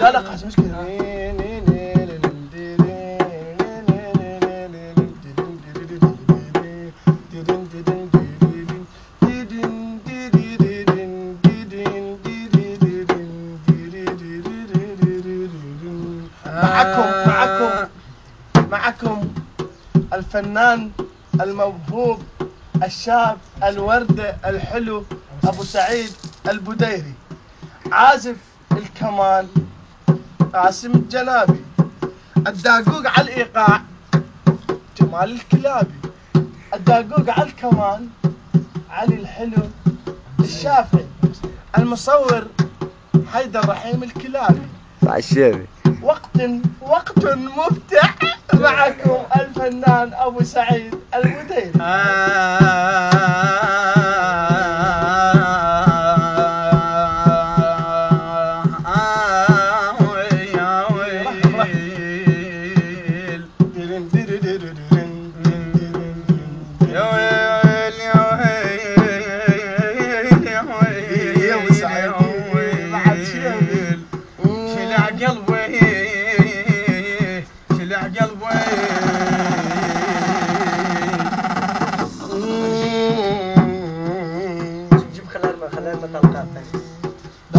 لا لا قاعد مشكلة. معكم الفنان الموهوب الشاب الوردة الحلو أبو سعيد البديري، عازف الكمان قاسم الجنابي، الداقوق على الإيقاع جمال الكلابي، الداقوق على الكمان علي الحلو الشافعي، المصور حيدر رحيم الكلابي. وقت ممتع معكم الفنان أبو سعيد البديري.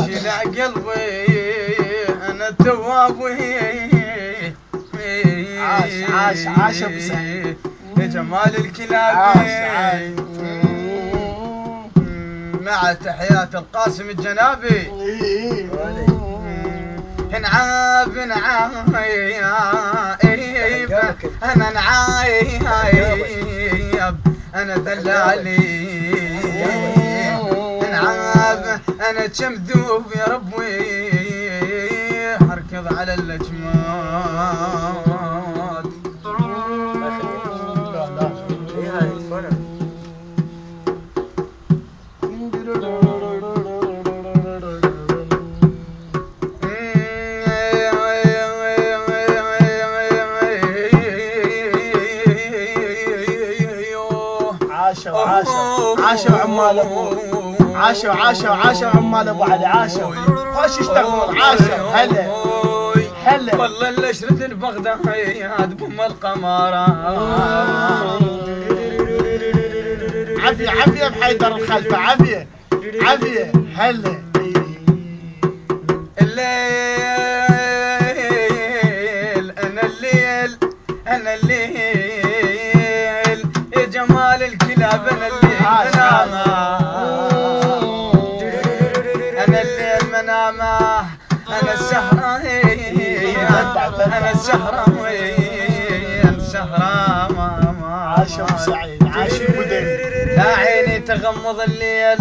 شلع قلبي انا التواب عاش ابو سعيد يا جمال الكلابي مع تحيات القاسم الجنابي. نعاب انا نعايب انا دلالي نعاب انا تشمذوب يا ربي اركض على اللجمات. عاشوا عمال ابو عاشوا عمال ابو علي عاشوا خوش يشتغلون عاشوا هلا والله الاشرة البغداد بام القمارة عافية بحيدر الخلفة عافية هلا الليل انا الليل يا جمال الكلاب انا الليل منامه انا السهرة عاش ابو سعيد عاش البديري. لا عيني تغمض الليل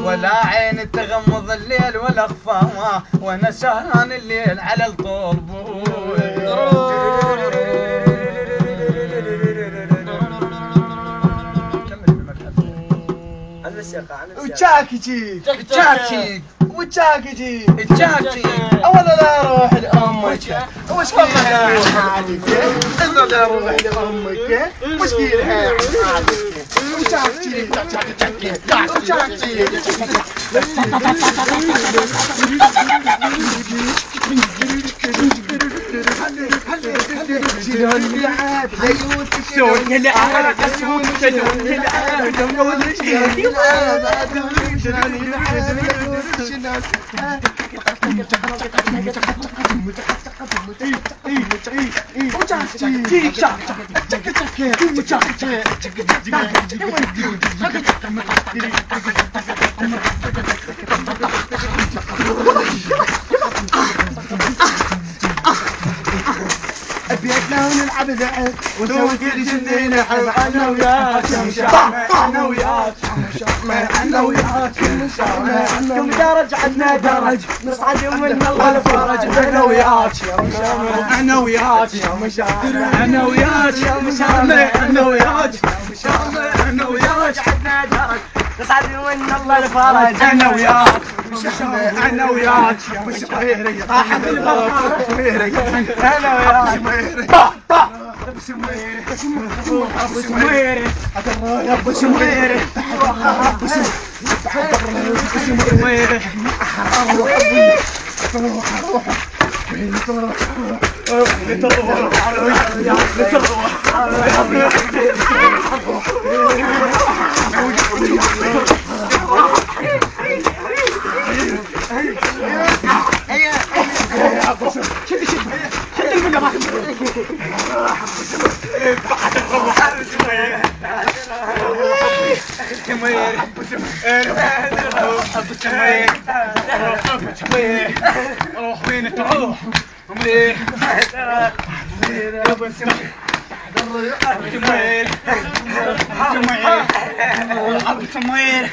ولا عيني تغمض الليل ولا اخفاها وانا سهران الليل على الطرب. وتشاكي اولا لا اروح لامك وش قلنا حالك الا لا اروح لامك مشكلة أبيك لو نلعب ذعب وسوي كل جنين أحب أنا وياك أنا وياك كم درج عدنا درج نصعد من الله الفرج أنا وياك أنا وياك أنا وياك أنا وياك عدنا درج نصعد من الله الفرج أنا وياك أنا وياك طاحت البرق أنا وياك ابو سميري ابو سميري روح وين تروح؟ أمي جميل